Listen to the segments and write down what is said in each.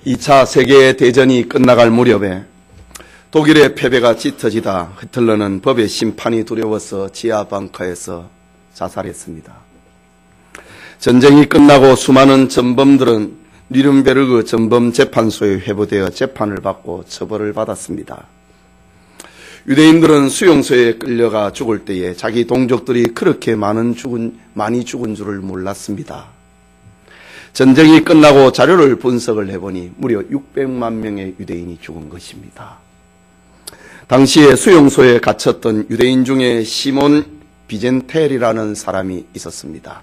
2차 세계대전이 끝나갈 무렵에 독일의 패배가 짙어지다 히틀러는 법의 심판이 두려워서 지하 벙커에서 자살했습니다. 전쟁이 끝나고 수많은 전범들은 뉘른베르그 전범재판소에 회부되어 재판을 받고 처벌을 받았습니다. 유대인들은 수용소에 끌려가 죽을 때에 자기 동족들이 그렇게 많이 죽은 줄을 몰랐습니다. 전쟁이 끝나고 자료를 분석을 해보니 무려 600만 명의 유대인이 죽은 것입니다. 당시에 수용소에 갇혔던 유대인 중에 시몬 비젠텔이라는 사람이 있었습니다.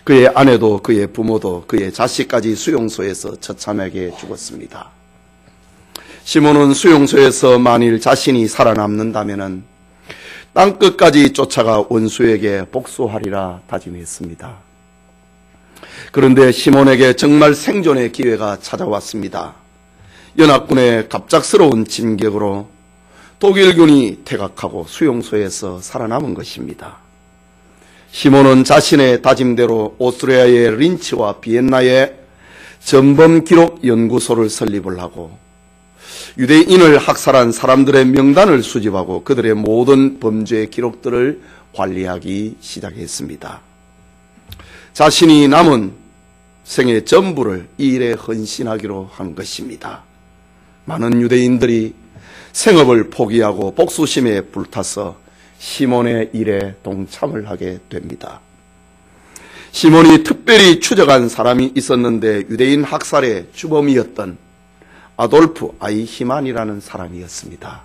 그의 아내도 그의 부모도 그의 자식까지 수용소에서 처참하게 죽었습니다. 시몬은 수용소에서 만일 자신이 살아남는다면 땅끝까지 쫓아가 원수에게 복수하리라 다짐했습니다. 그런데 시몬에게 정말 생존의 기회가 찾아왔습니다. 연합군의 갑작스러운 진격으로 독일군이 퇴각하고 수용소에서 살아남은 것입니다. 시몬은 자신의 다짐대로 오스트리아의 린츠와 비엔나에 전범기록 연구소를 설립을 하고 유대인을 학살한 사람들의 명단을 수집하고 그들의 모든 범죄 기록들을 관리하기 시작했습니다. 자신이 남은 생의 전부를 이 일에 헌신하기로 한 것입니다. 많은 유대인들이 생업을 포기하고 복수심에 불타서 시몬의 일에 동참을 하게 됩니다. 시몬이 특별히 추적한 사람이 있었는데 유대인 학살의 주범이었던 아돌프 아이히만이라는 사람이었습니다.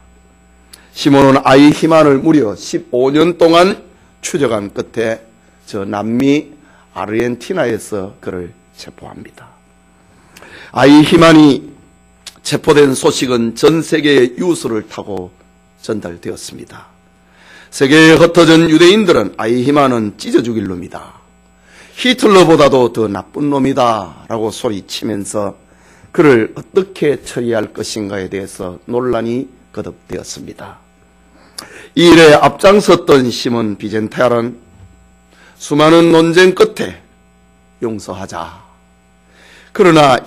시몬은 아이히만을 무려 15년 동안 추적한 끝에 저 남미 아르헨티나에서 그를 체포합니다. 아이히만이 체포된 소식은 전 세계의 뉴스를 타고 전달되었습니다. 세계에 흩어진 유대인들은 아이히만은 찢어 죽일 놈이다, 히틀러보다도 더 나쁜 놈이다 라고 소리치면서 그를 어떻게 처리할 것인가에 대해서 논란이 거듭되었습니다. 이 일에 앞장섰던 시몬 비젠텔은 수많은 논쟁 끝에 용서하자, 그러나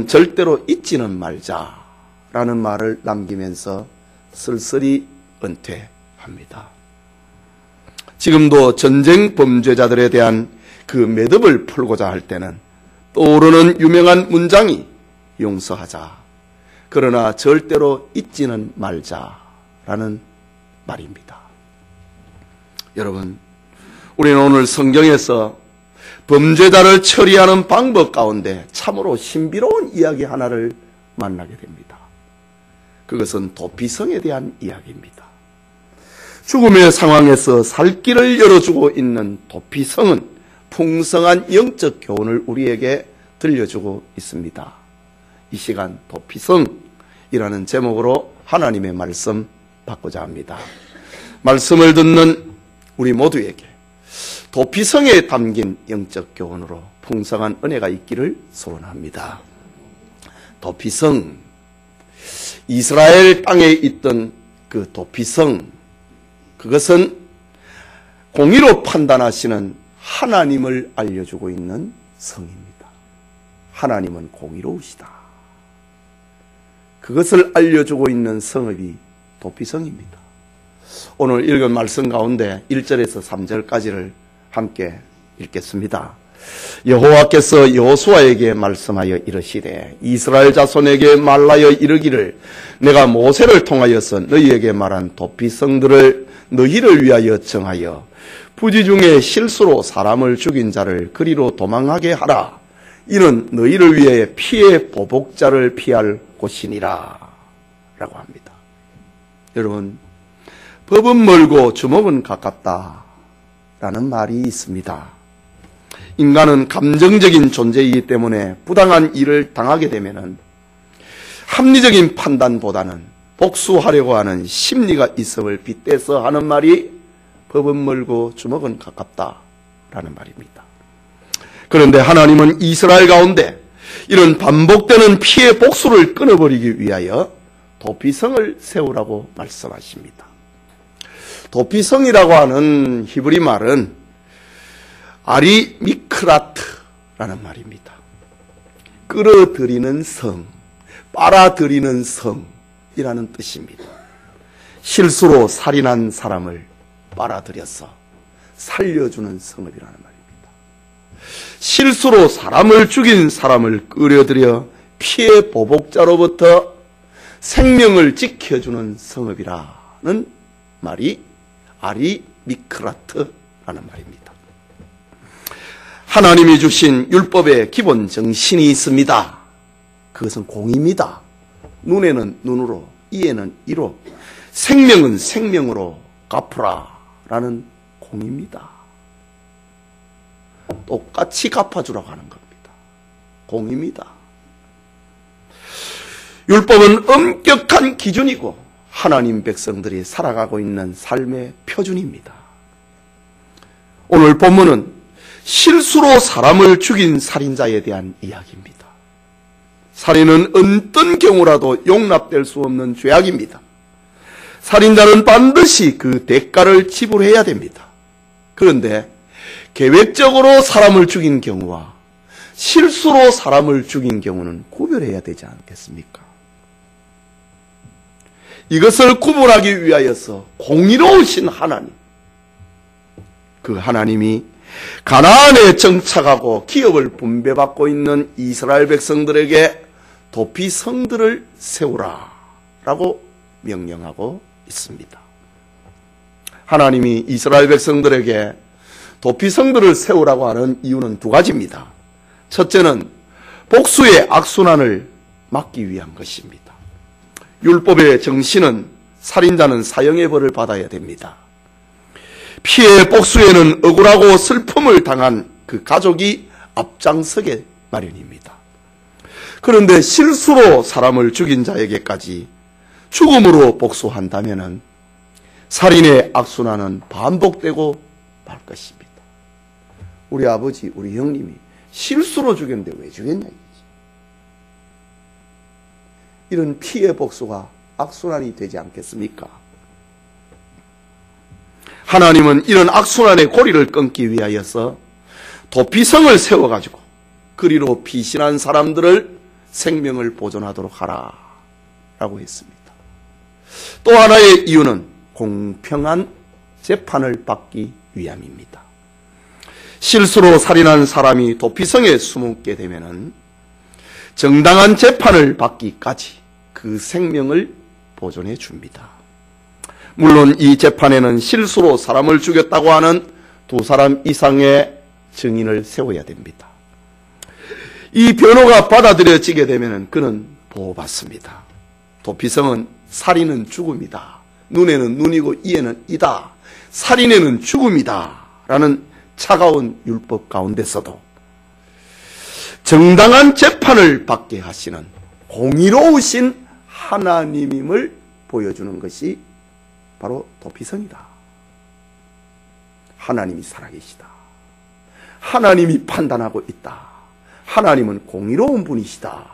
절대로 잊지는 말자라는 말을 남기면서 쓸쓸히 은퇴합니다. 지금도 전쟁 범죄자들에 대한 그 매듭을 풀고자 할 때는 떠오르는 유명한 문장이 용서하자, 그러나 절대로 잊지는 말자라는 말입니다. 여러분, 우리는 오늘 성경에서 범죄자를 처리하는 방법 가운데 참으로 신비로운 이야기 하나를 만나게 됩니다. 그것은 도피성에 대한 이야기입니다. 죽음의 상황에서 살 길을 열어주고 있는 도피성은 풍성한 영적 교훈을 우리에게 들려주고 있습니다. 이 시간 도피성이라는 제목으로 하나님의 말씀 받고자 합니다. 말씀을 듣는 우리 모두에게 도피성에 담긴 영적 교훈으로 풍성한 은혜가 있기를 소원합니다. 도피성, 이스라엘 땅에 있던 그 도피성, 그것은 공의로 판단하시는 하나님을 알려주고 있는 성입니다. 하나님은 공의로우시다, 그것을 알려주고 있는 성읍이 도피성입니다. 오늘 읽은 말씀 가운데 1절에서 3절까지를 함께 읽겠습니다. 여호와께서 여호수아에게 말씀하여 이르시되 이스라엘 자손에게 말하여 이르기를 내가 모세를 통하여서 너희에게 말한 도피성들을 너희를 위하여 정하여 부지 중에 실수로 사람을 죽인 자를 그리로 도망하게 하라. 이는 너희를 위해 피의 보복자를 피할 곳이니라 라고 합니다. 여러분, 법은 멀고 주먹은 가깝다 라는 말이 있습니다. 인간은 감정적인 존재이기 때문에 부당한 일을 당하게 되면 합리적인 판단보다는 복수하려고 하는 심리가 있음을 빗대서 하는 말이 법은 멀고 주먹은 가깝다라는 말입니다. 그런데 하나님은 이스라엘 가운데 이런 반복되는 피해 복수를 끊어버리기 위하여 도피성을 세우라고 말씀하십니다. 도피성이라고 하는 히브리 말은 아리미크라트라는 말입니다. 끌어들이는 성, 빨아들이는 성이라는 뜻입니다. 실수로 살인한 사람을 빨아들여서 살려주는 성읍이라는 말입니다. 실수로 사람을 죽인 사람을 끌어들여 피해 보복자로부터 생명을 지켜주는 성읍이라는 말이 아리미크라트라는 말입니다. 하나님이 주신 율법의 기본 정신이 있습니다. 그것은 공의입니다. 눈에는 눈으로, 이에는 이로, 생명은 생명으로 갚으라라는 공의입니다. 똑같이 갚아주라고 하는 겁니다. 공의입니다. 율법은 엄격한 기준이고 하나님 백성들이 살아가고 있는 삶의 표준입니다. 오늘 본문은 실수로 사람을 죽인 살인자에 대한 이야기입니다. 살인은 어떤 경우라도 용납될 수 없는 죄악입니다. 살인자는 반드시 그 대가를 지불해야 됩니다. 그런데 계획적으로 사람을 죽인 경우와 실수로 사람을 죽인 경우는 구별해야 되지 않겠습니까? 이것을 구분하기 위하여서 공의로우신 하나님, 그 하나님이 가나안에 정착하고 기업을 분배받고 있는 이스라엘 백성들에게 도피성들을 세우라 라고 명령하고 있습니다. 하나님이 이스라엘 백성들에게 도피성들을 세우라고 하는 이유는 두 가지입니다. 첫째는 복수의 악순환을 막기 위한 것입니다. 율법의 정신은 살인자는 사형의 벌을 받아야 됩니다. 피해 복수에는 억울하고 슬픔을 당한 그 가족이 앞장서게 마련입니다. 그런데 실수로 사람을 죽인 자에게까지 죽음으로 복수한다면 살인의 악순환은 반복되고 말 것입니다. 우리 아버지, 우리 형님이 실수로 죽였는데 왜 죽였냐 이거지. 이런 피해 복수가 악순환이 되지 않겠습니까? 하나님은 이런 악순환의 고리를 끊기 위하여서 도피성을 세워가지고 그리로 피신한 사람들을 생명을 보존하도록 하라 라고 했습니다. 또 하나의 이유는 공평한 재판을 받기 위함입니다. 실수로 살인한 사람이 도피성에 숨게 되면 정당한 재판을 받기까지 그 생명을 보존해 줍니다. 물론 이 재판에는 실수로 사람을 죽였다고 하는 두 사람 이상의 증인을 세워야 됩니다. 이 변호가 받아들여지게 되면 그는 보호받습니다. 도피성은 살인은 죽음이다. 눈에는 눈이고 이에는 이다. 살인에는 죽음이다. 라는 차가운 율법 가운데서도 정당한 재판을 받게 하시는 공의로우신 하나님임을 보여주는 것이 바로 도피성이다. 하나님이 살아계시다. 하나님이 판단하고 있다. 하나님은 공의로운 분이시다.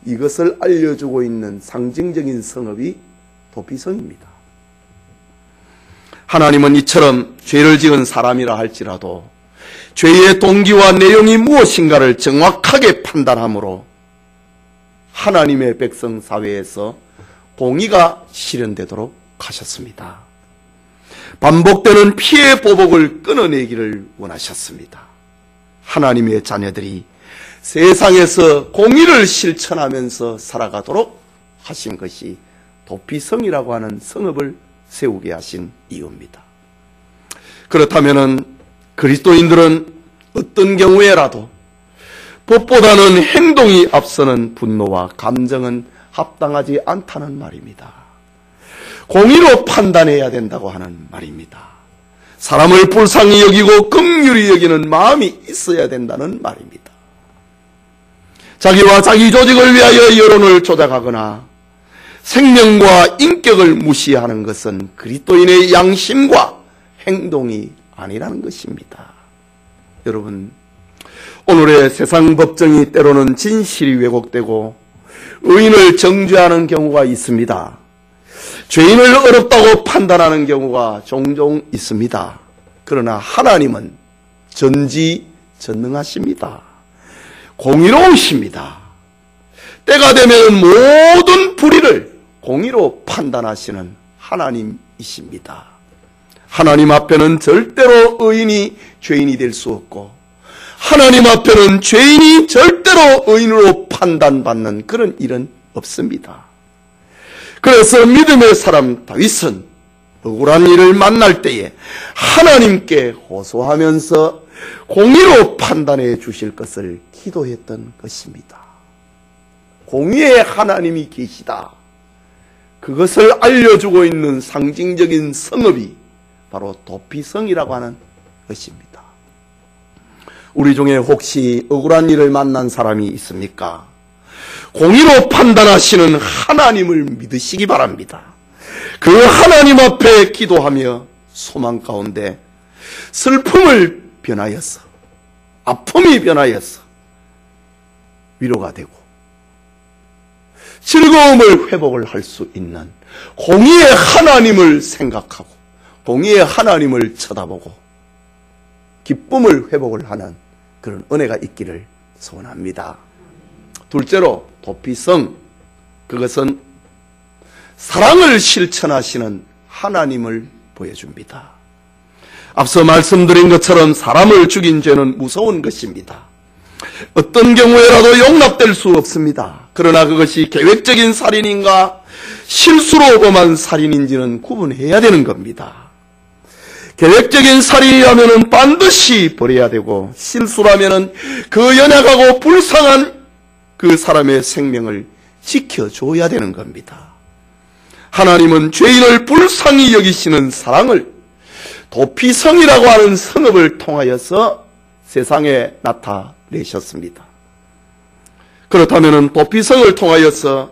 이것을 알려주고 있는 상징적인 성읍이 도피성입니다. 하나님은 이처럼 죄를 지은 사람이라 할지라도 죄의 동기와 내용이 무엇인가를 정확하게 판단함으로 하나님의 백성 사회에서 공의가 실현되도록 하셨습니다. 반복되는 피해 보복을 끊어내기를 원하셨습니다. 하나님의 자녀들이 세상에서 공의를 실천하면서 살아가도록 하신 것이 도피성이라고 하는 성읍을 세우게 하신 이유입니다. 그렇다면 그리스도인들은 어떤 경우에라도 법보다는 행동이 앞서는 분노와 감정은 합당하지 않다는 말입니다. 공의로 판단해야 된다고 하는 말입니다. 사람을 불쌍히 여기고 긍휼히 여기는 마음이 있어야 된다는 말입니다. 자기와 자기 조직을 위하여 여론을 조작하거나 생명과 인격을 무시하는 것은 그리스도인의 양심과 행동이 아니라는 것입니다. 여러분, 오늘의 세상 법정이 때로는 진실이 왜곡되고 의인을 정죄하는 경우가 있습니다. 죄인을 어렵다고 판단하는 경우가 종종 있습니다. 그러나 하나님은 전지전능하십니다. 공의로우십니다. 때가 되면 모든 불의를 공의로 판단하시는 하나님이십니다. 하나님 앞에는 절대로 의인이 죄인이 될 수 없고, 하나님 앞에는 죄인이 절대로 의인으로 판단받는 그런 일은 없습니다. 그래서 믿음의 사람 다윗은 억울한 일을 만날 때에 하나님께 호소하면서 공의로 판단해 주실 것을 기도했던 것입니다. 공의의 하나님이 계시다. 그것을 알려주고 있는 상징적인 성읍이 바로 도피성이라고 하는 것입니다. 우리 중에 혹시 억울한 일을 만난 사람이 있습니까? 공의로 판단하시는 하나님을 믿으시기 바랍니다. 그 하나님 앞에 기도하며 소망 가운데 슬픔을 변하여서, 아픔이 변하여서 위로가 되고 즐거움을 회복을 할 수 있는 공의의 하나님을 생각하고 공의의 하나님을 쳐다보고 기쁨을 회복을 하는 그런 은혜가 있기를 소원합니다. 둘째로 도피성, 그것은 사랑을 실천하시는 하나님을 보여줍니다. 앞서 말씀드린 것처럼 사람을 죽인 죄는 무서운 것입니다. 어떤 경우에라도 용납될 수 없습니다. 그러나 그것이 계획적인 살인인가 실수로 범한 살인인지는 구분해야 되는 겁니다. 계획적인 살인이라면 반드시 버려야 되고, 실수라면 그 연약하고 불쌍한 그 사람의 생명을 지켜줘야 되는 겁니다. 하나님은 죄인을 불쌍히 여기시는 사랑을 도피성이라고 하는 성읍을 통하여서 세상에 나타내셨습니다. 그렇다면 도피성을 통하여서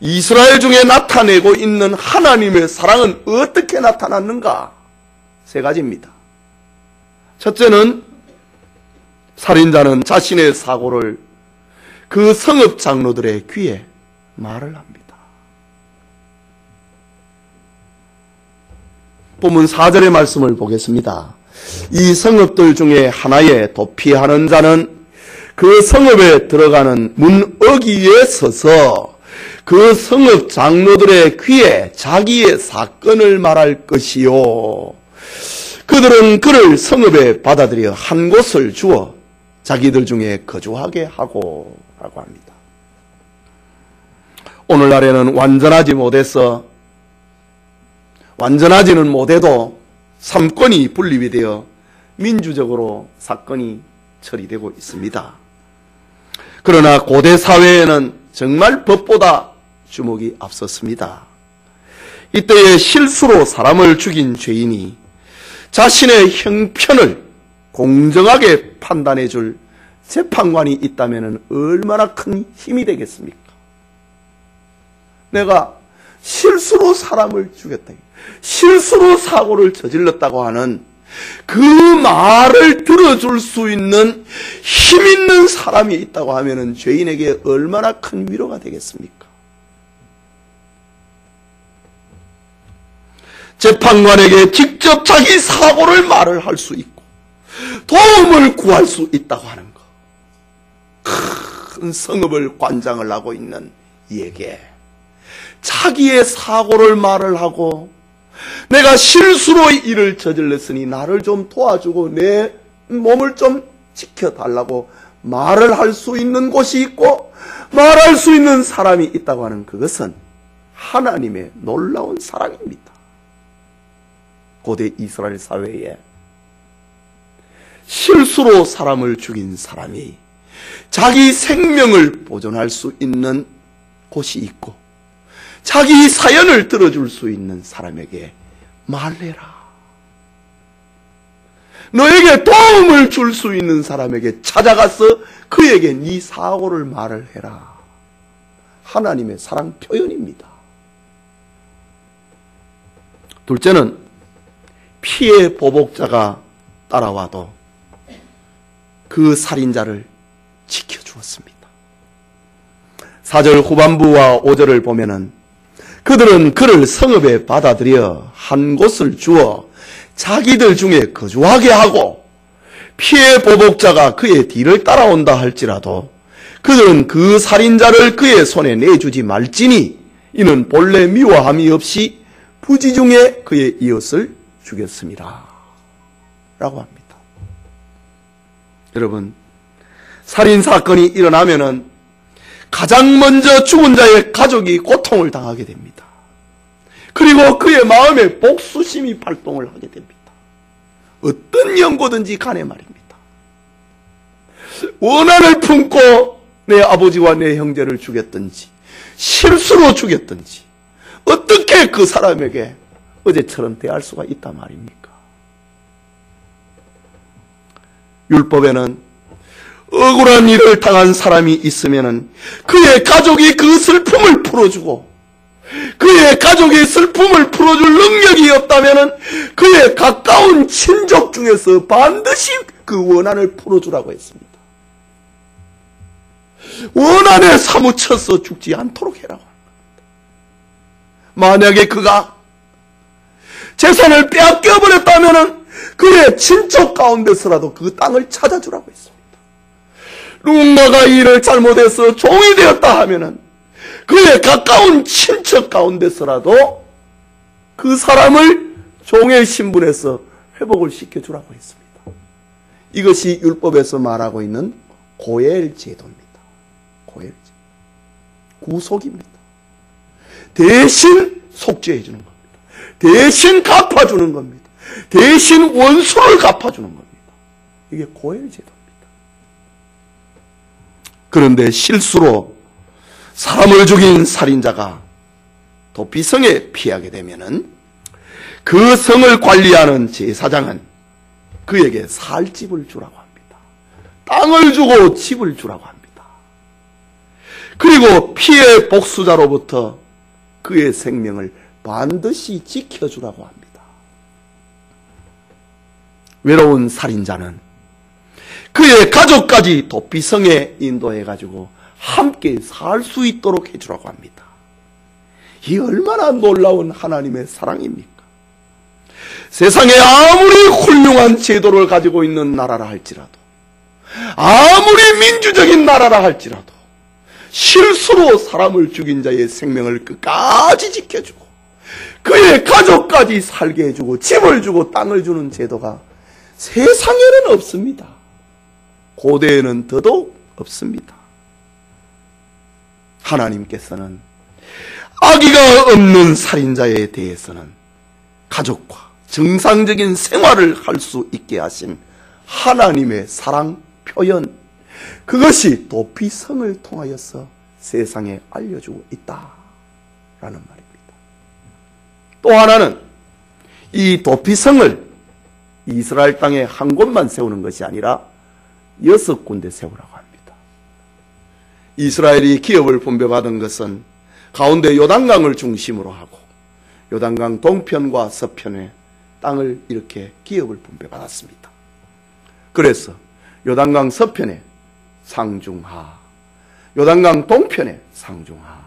이스라엘 중에 나타내고 있는 하나님의 사랑은 어떻게 나타났는가? 세 가지입니다. 첫째는 살인자는 자신의 사고를 그 성읍 장로들의 귀에 말을 합니다. 본문 4절의 말씀을 보겠습니다. 이 성읍들 중에 하나에 도피하는 자는 그 성읍에 들어가는 문어기에 서서 그 성읍 장로들의 귀에 자기의 사건을 말할 것이요, 그들은 그를 성읍에 받아들여 한 곳을 주어 자기들 중에 거주하게 하고 라고 합니다. 오늘날에는 완전하지는 못해도 삼권이 분립이 되어 민주적으로 사건이 처리되고 있습니다. 그러나 고대 사회에는 정말 법보다 주목이 앞섰습니다. 이때에 실수로 사람을 죽인 죄인이 자신의 형편을 공정하게 판단해 줄 재판관이 있다면 얼마나 큰 힘이 되겠습니까? 내가 실수로 사람을 죽였다, 실수로 사고를 저질렀다고 하는 그 말을 들어줄 수 있는 힘 있는 사람이 있다고 하면 죄인에게 얼마나 큰 위로가 되겠습니까? 재판관에게 직접 자기 사고를 말을 할 수 있고 도움을 구할 수 있다고 하는 것, 큰 성읍을 관장을 하고 있는 이에게 자기의 사고를 말을 하고, 내가 실수로 일을 저질렀으니 나를 좀 도와주고 내 몸을 좀 지켜달라고 말을 할 수 있는 곳이 있고 말할 수 있는 사람이 있다고 하는 그것은 하나님의 놀라운 사랑입니다. 고대 이스라엘 사회에 실수로 사람을 죽인 사람이 자기 생명을 보존할 수 있는 곳이 있고 자기 사연을 들어줄 수 있는 사람에게 말해라. 너에게 도움을 줄 수 있는 사람에게 찾아가서 그에게 네 사고를 말을 해라. 하나님의 사랑 표현입니다. 둘째는 피해 보복자가 따라와도 그 살인자를 지켜주었습니다. 4절 후반부와 5절을 보면은 그들은 그를 성읍에 받아들여 한 곳을 주어 자기들 중에 거주하게 하고, 피해 보복자가 그의 뒤를 따라온다 할지라도 그들은 그 살인자를 그의 손에 내주지 말지니 이는 본래 미워함이 없이 부지중에 그의 이웃을 죽였습니다. 라고 합니다. 여러분, 살인사건이 일어나면은 가장 먼저 죽은 자의 가족이 고통을 당하게 됩니다. 그리고 그의 마음에 복수심이 발동을 하게 됩니다. 어떤 연고든지 간에 말입니다. 원한을 품고 내 아버지와 내 형제를 죽였든지 실수로 죽였든지 어떻게 그 사람에게 어제처럼 대할 수가 있단 말입니까? 율법에는 억울한 일을 당한 사람이 있으면은 그의 가족이 그 슬픔을 풀어주고 그의 가족이 슬픔을 풀어줄 능력이 없다면은 그의 가까운 친족 중에서 반드시 그 원한을 풀어주라고 했습니다. 원한에 사무쳐서 죽지 않도록 해라고 합니다. 만약에 그가 재산을 빼앗겨버렸다면은 그의 친척 가운데서라도 그 땅을 찾아주라고 했습니다. 누군가가 일을 잘못해서 종이 되었다 하면은 그의 가까운 친척 가운데서라도 그 사람을 종의 신분에서 회복을 시켜주라고 했습니다. 이것이 율법에서 말하고 있는 고엘 제도입니다. 고엘 제도. 구속입니다. 대신 속죄해 주는 겁니다. 대신 갚아주는 겁니다. 대신 원수를 갚아주는 겁니다. 이게 고엘 제도입니다. 그런데 실수로 사람을 죽인 살인자가 도피성에 피하게 되면은 그 성을 관리하는 제사장은 그에게 살 집을 주라고 합니다. 땅을 주고 집을 주라고 합니다. 그리고 피해 복수자로부터 그의 생명을 반드시 지켜주라고 합니다. 외로운 살인자는 그의 가족까지 도피성에 인도해가지고 함께 살 수 있도록 해주라고 합니다. 이 얼마나 놀라운 하나님의 사랑입니까? 세상에 아무리 훌륭한 제도를 가지고 있는 나라라 할지라도 아무리 민주적인 나라라 할지라도 실수로 사람을 죽인 자의 생명을 끝까지 지켜주고 그의 가족까지 살게 해주고 집을 주고 땅을 주는 제도가 세상에는 없습니다. 고대에는 더더욱 없습니다. 하나님께서는 악의가 없는 살인자에 대해서는 가족과 정상적인 생활을 할 수 있게 하신 하나님의 사랑 표현, 그것이 도피성을 통하여서 세상에 알려주고 있다라는 말입니다. 또 하나는 이 도피성을 이스라엘 땅에 한 곳만 세우는 것이 아니라 6군데 세우라고 합니다. 이스라엘이 기업을 분배받은 것은 가운데 요단강을 중심으로 하고 요단강 동편과 서편에 땅을 이렇게 기업을 분배받았습니다. 그래서 요단강 서편에 상중하, 요단강 동편에 상중하,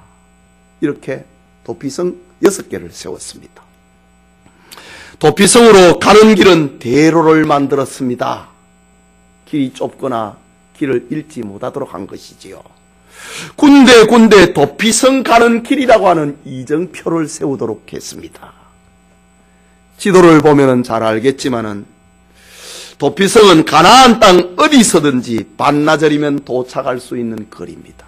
이렇게 도피성 6개를 세웠습니다. 도피성으로 가는 길은 대로를 만들었습니다. 길이 좁거나 길을 잃지 못하도록 한 것이지요. 군데군데 도피성 가는 길이라고 하는 이정표를 세우도록 했습니다. 지도를 보면 잘 알겠지만은 도피성은 가나안 땅 어디서든지 반나절이면 도착할 수 있는 거리입니다.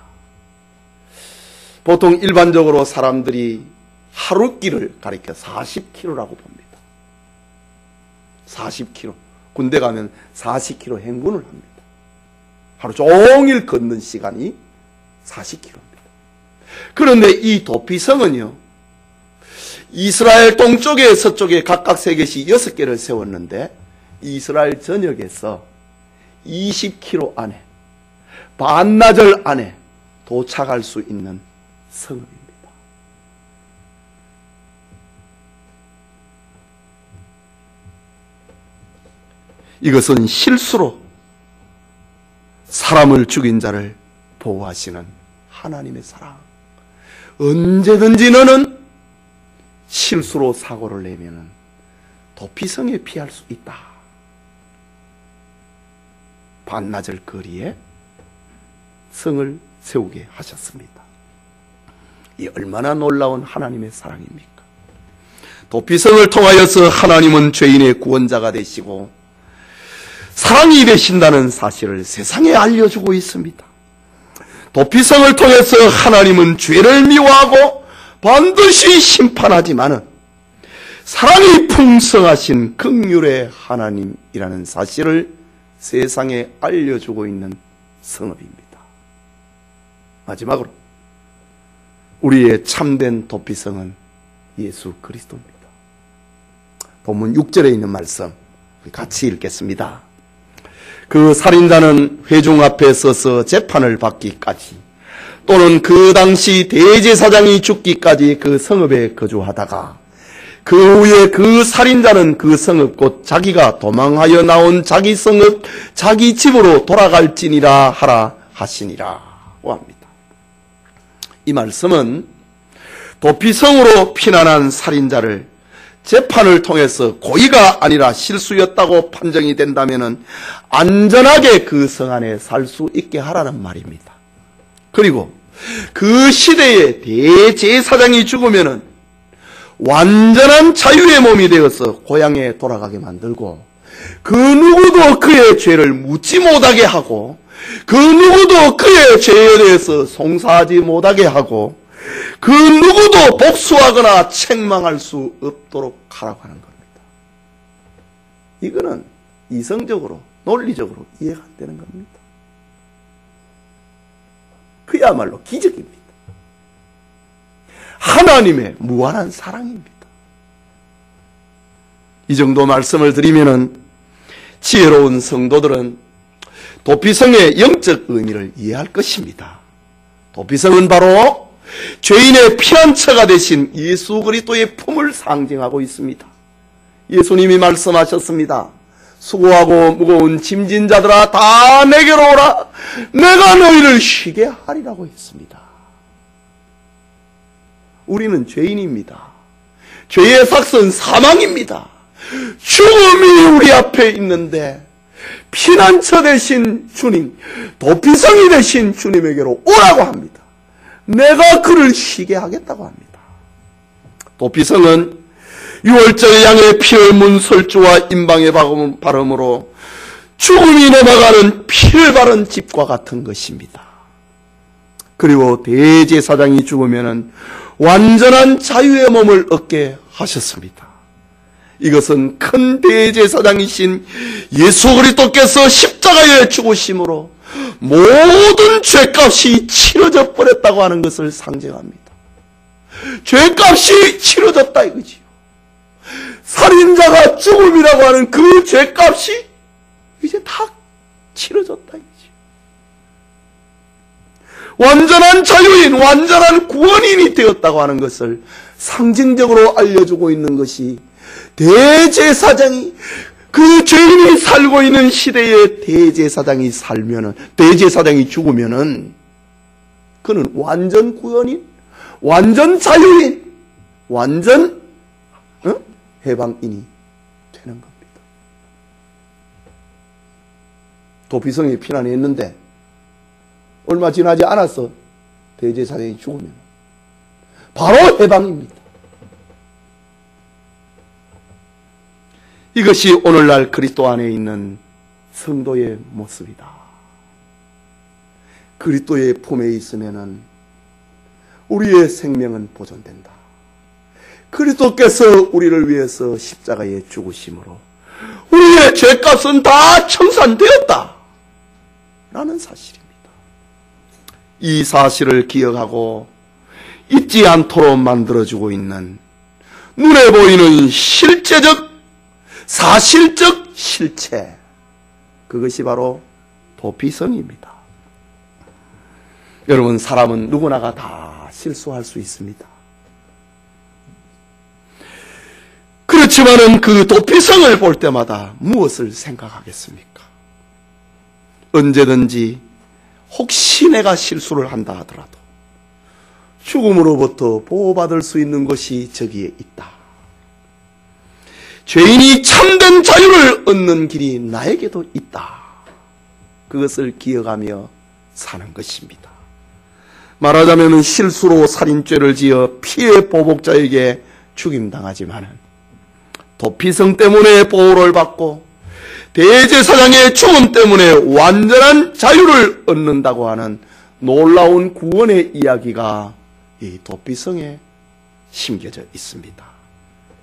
보통 일반적으로 사람들이 하루 길을 가리켜 40km라고 봅니다. 40km. 군대 가면 40km 행군을 합니다. 하루 종일 걷는 시간이 40km입니다. 그런데 이 도피성은요, 이스라엘 동쪽에 서쪽에 각각 3개씩 6개를 세웠는데 이스라엘 전역에서 20km 안에, 반나절 안에 도착할 수 있는 성읍입니다. 이것은 실수로 사람을 죽인 자를 보호하시는 하나님의 사랑. 언제든지 너는 실수로 사고를 내면은 도피성에 피할 수 있다. 반나절 거리에 성을 세우게 하셨습니다. 이 얼마나 놀라운 하나님의 사랑입니까? 도피성을 통하여서 하나님은 죄인의 구원자가 되시고 사랑이 되신다는 사실을 세상에 알려주고 있습니다. 도피성을 통해서 하나님은 죄를 미워하고 반드시 심판하지만은 사랑이 풍성하신 긍휼의 하나님이라는 사실을 세상에 알려주고 있는 성읍입니다. 마지막으로 우리의 참된 도피성은 예수 그리스도입니다. 본문 6절에 있는 말씀 같이 읽겠습니다. 그 살인자는 회중 앞에 서서 재판을 받기까지 또는 그 당시 대제사장이 죽기까지 그 성읍에 거주하다가 그 후에 그 살인자는 그 성읍 곧 자기가 도망하여 나온 자기 성읍 자기 집으로 돌아갈지니라 하라 하시니라고 합니다. 이 말씀은 도피성으로 피난한 살인자를 재판을 통해서 고의가 아니라 실수였다고 판정이 된다면 안전하게 그 성 안에 살 수 있게 하라는 말입니다. 그리고 그 시대에 대제사장이 죽으면 완전한 자유의 몸이 되어서 고향에 돌아가게 만들고 그 누구도 그의 죄를 묻지 못하게 하고 그 누구도 그의 죄에 대해서 송사하지 못하게 하고 그 누구도 복수하거나 책망할 수 없도록 하라고 하는 겁니다. 이거는 이성적으로 논리적으로 이해가 안 되는 겁니다. 그야말로 기적입니다. 하나님의 무한한 사랑입니다. 이 정도 말씀을 드리면은 지혜로운 성도들은 도피성의 영적 의미를 이해할 것입니다. 도피성은 바로 죄인의 피난처가 되신 예수 그리스도의 품을 상징하고 있습니다. 예수님이 말씀하셨습니다. 수고하고 무거운 짐진 자들아 다 내게로 오라 내가 너희를 쉬게 하리라고 했습니다. 우리는 죄인입니다. 죄의 삭은 사망입니다. 죽음이 우리 앞에 있는데 피난처 되신 주님, 도피성이 되신 주님에게로 오라고 합니다. 내가 그를 쉬게 하겠다고 합니다. 도피성은 유월절 양의 피를 문 설주와 임방의 발음으로 죽음이 넘어가는 피를 바른 집과 같은 것입니다. 그리고 대제사장이 죽으면 완전한 자유의 몸을 얻게 하셨습니다. 이것은 큰 대제사장이신 예수 그리스도께서 십자가에 죽으심으로 모든 죄값이 치러져 버렸다고 하는 것을 상징합니다. 죄값이 치러졌다 이거지요. 살인자가 죽음이라고 하는 그 죄값이 이제 다 치러졌다 이거지요. 완전한 자유인, 완전한 구원인이 되었다고 하는 것을 상징적으로 알려주고 있는 것이 대제사장이 그 죄인이 살고 있는 시대에 대제사장이 죽으면은 그는 완전 구원인, 완전 자유인, 완전 해방인이 되는 겁니다. 도피성에 피난했는데 얼마 지나지 않았어 대제사장이 죽으면 바로 해방입니다. 이것이 오늘날 그리스도 안에 있는 성도의 모습이다. 그리스도의 품에 있으면은 우리의 생명은 보존된다. 그리스도께서 우리를 위해서 십자가에 죽으심으로 우리의 죄값은 다 청산되었다 라는 사실입니다. 이 사실을 기억하고 잊지 않도록 만들어주고 있는 눈에 보이는 실제적 사실적 실체, 그것이 바로 도피성입니다. 여러분, 사람은 누구나가 다 실수할 수 있습니다. 그렇지만은 그 도피성을 볼 때마다 무엇을 생각하겠습니까? 언제든지 혹시 내가 실수를 한다 하더라도 죽음으로부터 보호받을 수 있는 것이 저기에 있다. 죄인이 참된 자유를 얻는 길이 나에게도 있다. 그것을 기억하며 사는 것입니다. 말하자면 실수로 살인죄를 지어 피해 보복자에게 죽임당하지만은 도피성 때문에 보호를 받고 대제사장의 죽음 때문에 완전한 자유를 얻는다고 하는 놀라운 구원의 이야기가 이 도피성에 심겨져 있습니다.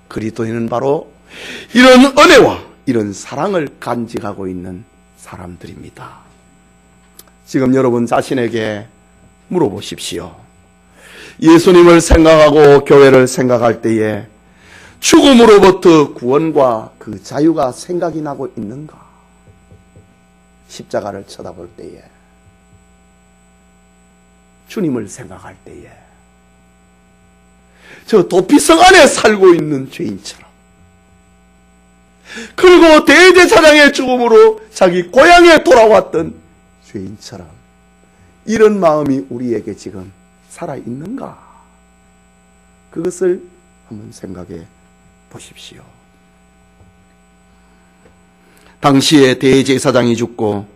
그리스도인은 바로 이런 은혜와 이런 사랑을 간직하고 있는 사람들입니다. 지금 여러분 자신에게 물어보십시오. 예수님을 생각하고 교회를 생각할 때에 죽음으로부터 구원과 그 자유가 생각이 나고 있는가? 십자가를 쳐다볼 때에, 주님을 생각할 때에, 저 도피성 안에 살고 있는 죄인처럼, 그리고 대제사장의 죽음으로 자기 고향에 돌아왔던 죄인처럼 이런 마음이 우리에게 지금 살아있는가? 그것을 한번 생각해 보십시오. 당시에 대제사장이 죽고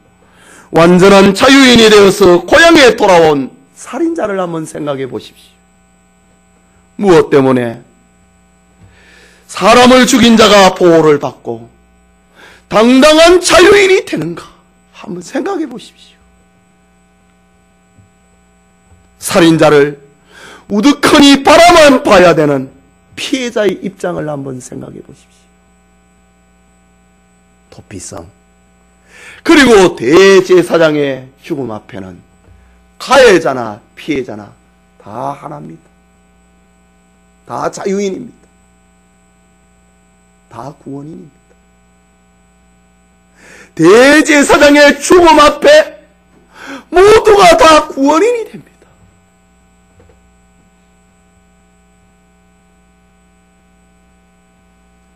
완전한 자유인이 되어서 고향에 돌아온 살인자를 한번 생각해 보십시오. 무엇 때문에? 사람을 죽인 자가 보호를 받고 당당한 자유인이 되는가? 한번 생각해 보십시오. 살인자를 우두커니 바라만 봐야 되는 피해자의 입장을 한번 생각해 보십시오. 도피성, 그리고 대제사장의 죽음 앞에는 가해자나 피해자나 다 하나입니다. 다 자유인입니다. 다 구원인입니다. 대제사장의 죽음 앞에 모두가 다 구원인이 됩니다.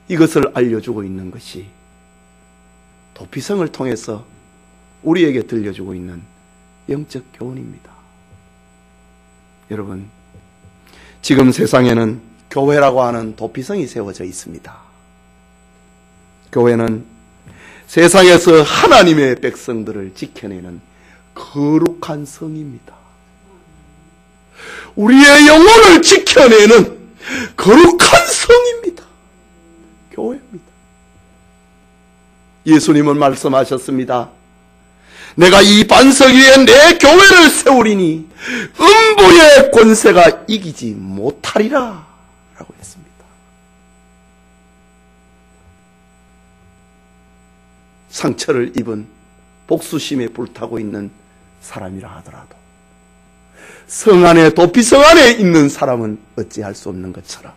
이것을 알려주고 있는 것이 도피성을 통해서 우리에게 들려주고 있는 영적 교훈입니다. 여러분, 지금 세상에는 교회라고 하는 도피성이 세워져 있습니다. 교회는 세상에서 하나님의 백성들을 지켜내는 거룩한 성입니다. 우리의 영혼을 지켜내는 거룩한 성입니다. 교회입니다. 예수님은 말씀하셨습니다. 내가 이 반석 위에 내 교회를 세우리니 음부의 권세가 이기지 못하리라 라고 했습니다. 상처를 입은 복수심에 불타고 있는 사람이라 하더라도 성 안에, 도피성 안에 있는 사람은 어찌할 수 없는 것처럼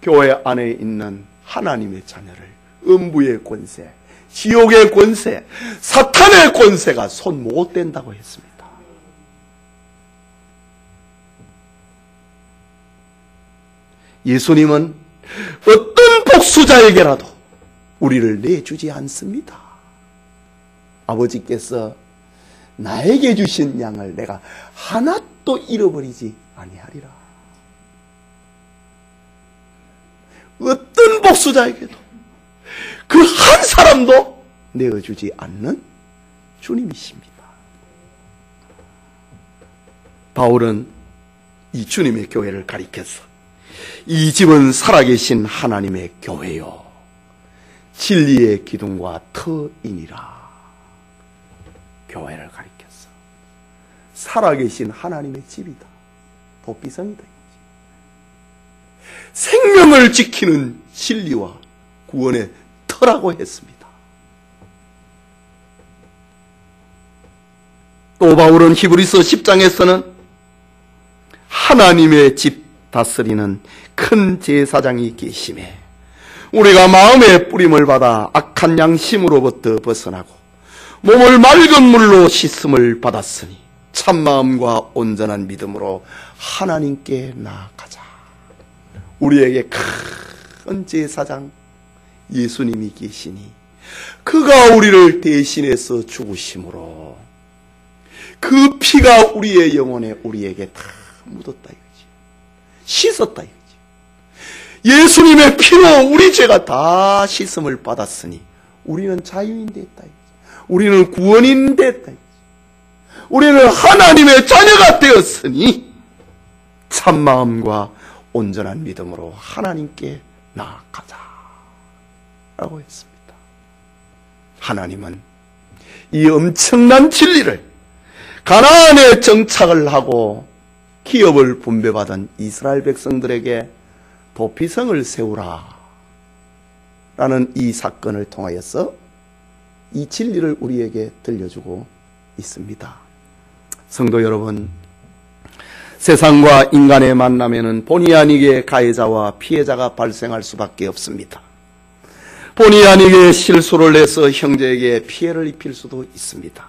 교회 안에 있는 하나님의 자녀를 음부의 권세, 지옥의 권세, 사탄의 권세가 손 못 댄다고 했습니다. 예수님은 어떤 복수자에게라도 우리를 내주지 않습니다. 아버지께서 나에게 주신 양을 내가 하나도 잃어버리지 아니하리라. 어떤 복수자에게도 그 한 사람도 내어주지 않는 주님이십니다. 바울은 이 주님의 교회를 가리켜서 이 집은 살아계신 하나님의 교회요 진리의 기둥과 터이니라. 교회를 가리켜서 살아계신 하나님의 집이다. 도피성이다. 생명을 지키는 진리와 구원의 터라고 했습니다. 또 바울은 히브리서 10장에서는 하나님의 집 다스리는 큰 제사장이 계심에 우리가 마음의 뿌림을 받아 악한 양심으로부터 벗어나고 몸을 맑은 물로 씻음을 받았으니 참마음과 온전한 믿음으로 하나님께 나아가자. 우리에게 큰 제사장 예수님이 계시니 그가 우리를 대신해서 죽으심으로 그 피가 우리의 영혼에 우리에게 다 묻었다 이거지. 씻었다 이거지. 예수님의 피로 우리 죄가 다 씻음을 받았으니 우리는 자유인 됐다 이거지. 우리는 구원인 됐다 이거지. 우리는 하나님의 자녀가 되었으니 참마음과 온전한 믿음으로 하나님께 나아가자 라고 했습니다. 하나님은 이 엄청난 진리를 가나안에 정착을 하고 기업을 분배받은 이스라엘 백성들에게 도피성을 세우라 라는 이 사건을 통하여서 이 진리를 우리에게 들려주고 있습니다. 성도 여러분, 세상과 인간의 만남에는 본의 아니게 가해자와 피해자가 발생할 수밖에 없습니다. 본의 아니게 실수를 해서 형제에게 피해를 입힐 수도 있습니다.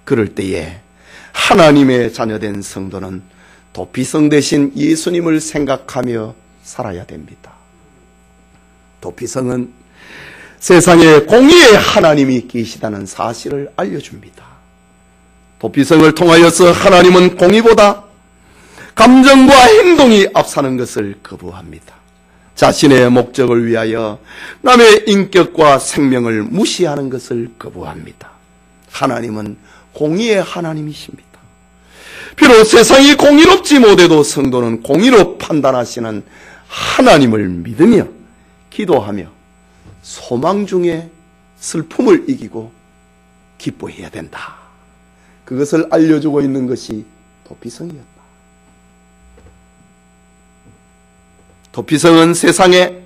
그럴 때에 하나님의 자녀된 성도는 도피성 대신 예수님을 생각하며 살아야 됩니다. 도피성은 세상에 공의의 하나님이 계시다는 사실을 알려줍니다. 도피성을 통하여서 하나님은 공의보다 감정과 행동이 앞서는 것을 거부합니다. 자신의 목적을 위하여 남의 인격과 생명을 무시하는 것을 거부합니다. 하나님은 공의의 하나님이십니다. 비록 세상이 공의롭지 못해도 성도는 공의로 판단하시는 하나님을 믿으며 기도하며 소망 중에 슬픔을 이기고 기뻐해야 된다. 그것을 알려주고 있는 것이 도피성이었다. 도피성은 세상에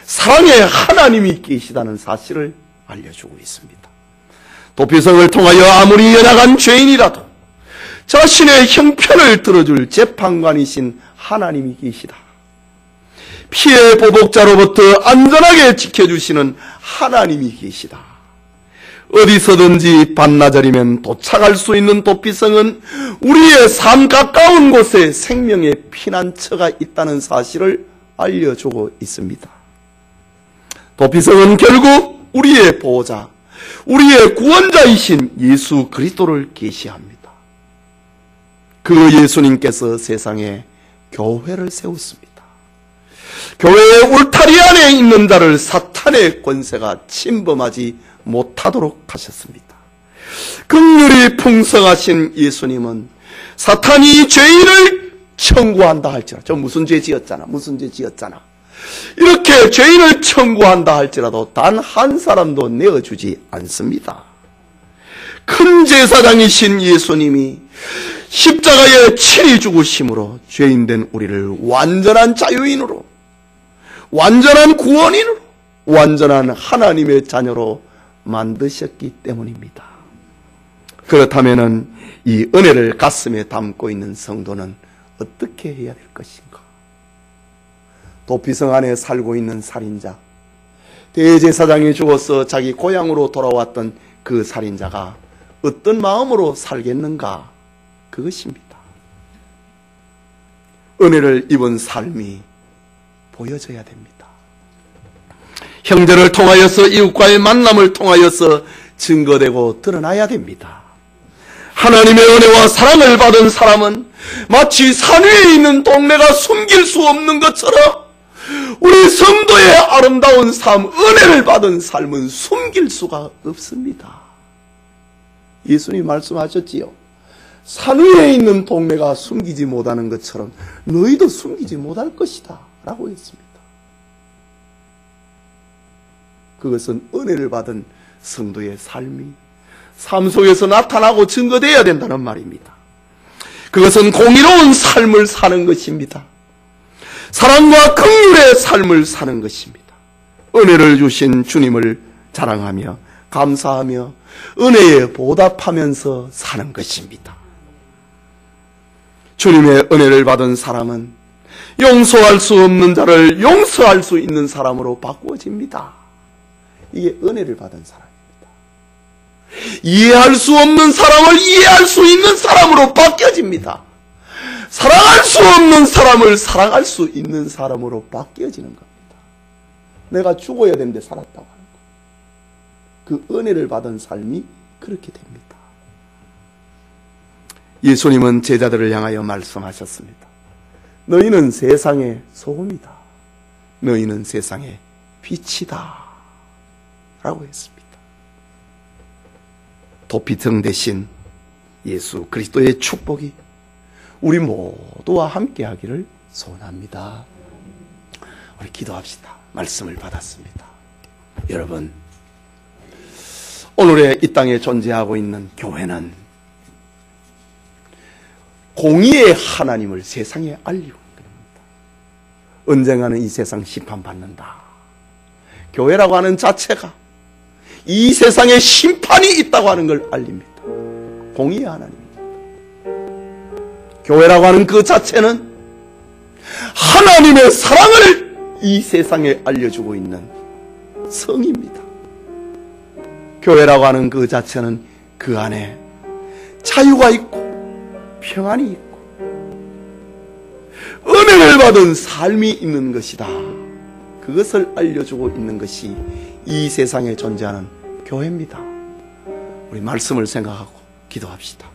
사랑의 하나님이 계시다는 사실을 알려주고 있습니다. 도피성을 통하여 아무리 연약한 죄인이라도 자신의 형편을 들어줄 재판관이신 하나님이 계시다. 피해 보복자로부터 안전하게 지켜주시는 하나님이 계시다. 어디서든지 반나절이면 도착할 수 있는 도피성은 우리의 삶 가까운 곳에 생명의 피난처가 있다는 사실을 알려주고 있습니다. 도피성은 결국 우리의 보호자, 우리의 구원자이신 예수 그리스도를 계시합니다. 그 예수님께서 세상에 교회를 세웠습니다. 교회의 울타리 안에 있는 자를 사탄의 권세가 침범하지 못하도록 하셨습니다. 긍휼이 풍성하신 예수님은 사탄이 죄인을 청구한다 할지라도, 저 무슨 죄 지었잖아, 무슨 죄 지었잖아, 이렇게 죄인을 청구한다 할지라도 단 한 사람도 내어주지 않습니다. 큰 제사장이신 예수님이 십자가에 친히 죽으심으로 죄인된 우리를 완전한 자유인으로, 완전한 구원인으로, 완전한 하나님의 자녀로 만드셨기 때문입니다. 그렇다면 이 은혜를 가슴에 담고 있는 성도는 어떻게 해야 될 것인가? 도피성 안에 살고 있는 살인자, 대제사장이 죽어서 자기 고향으로 돌아왔던 그 살인자가 어떤 마음으로 살겠는가? 그것입니다. 은혜를 입은 삶이 보여져야 됩니다. 형제를 통하여서 이웃과의 만남을 통하여서 증거되고 드러나야 됩니다. 하나님의 은혜와 사랑을 받은 사람은 마치 산 위에 있는 동네가 숨길 수 없는 것처럼 우리 성도의 아름다운 삶, 은혜를 받은 삶은 숨길 수가 없습니다. 예수님이 말씀하셨지요. 산 위에 있는 동네가 숨기지 못하는 것처럼 너희도 숨기지 못할 것이다 라고 했습니다. 그것은 은혜를 받은 성도의 삶이 삶 속에서 나타나고 증거되어야 된다는 말입니다. 그것은 공의로운 삶을 사는 것입니다. 사랑과 긍휼의 삶을 사는 것입니다. 은혜를 주신 주님을 자랑하며 감사하며 은혜에 보답하면서 사는 것입니다. 주님의 은혜를 받은 사람은 용서할 수 없는 자를 용서할 수 있는 사람으로 바꾸어집니다. 이게 은혜를 받은 사람입니다. 이해할 수 없는 사람을 이해할 수 있는 사람으로 바뀌어집니다. 사랑할 수 없는 사람을 사랑할 수 있는 사람으로 바뀌어지는 겁니다. 내가 죽어야 되는데 살았다고 하는 것. 그 은혜를 받은 삶이 그렇게 됩니다. 예수님은 제자들을 향하여 말씀하셨습니다. 너희는 세상의 소금이다. 너희는 세상의 빛이다. 라고 했습니다. 도피성 대신 예수 그리스도의 축복이 우리 모두와 함께 하기를 소원합니다. 우리 기도합시다. 말씀을 받았습니다. 여러분, 오늘의 이 땅에 존재하고 있는 교회는 공의의 하나님을 세상에 알리고 있습니다. 언젠가는 이 세상 심판받는다. 교회라고 하는 자체가 이 세상에 심판이 있다고 하는 걸 알립니다. 공의의 하나님입니다. 교회라고 하는 그 자체는 하나님의 사랑을 이 세상에 알려주고 있는 성입니다. 교회라고 하는 그 자체는 그 안에 자유가 있고 평안이 있고 은혜를 받은 삶이 있는 것이다. 그것을 알려주고 있는 것이 이 세상에 존재하는 교회입니다. 우리 말씀을 생각하고 기도합시다.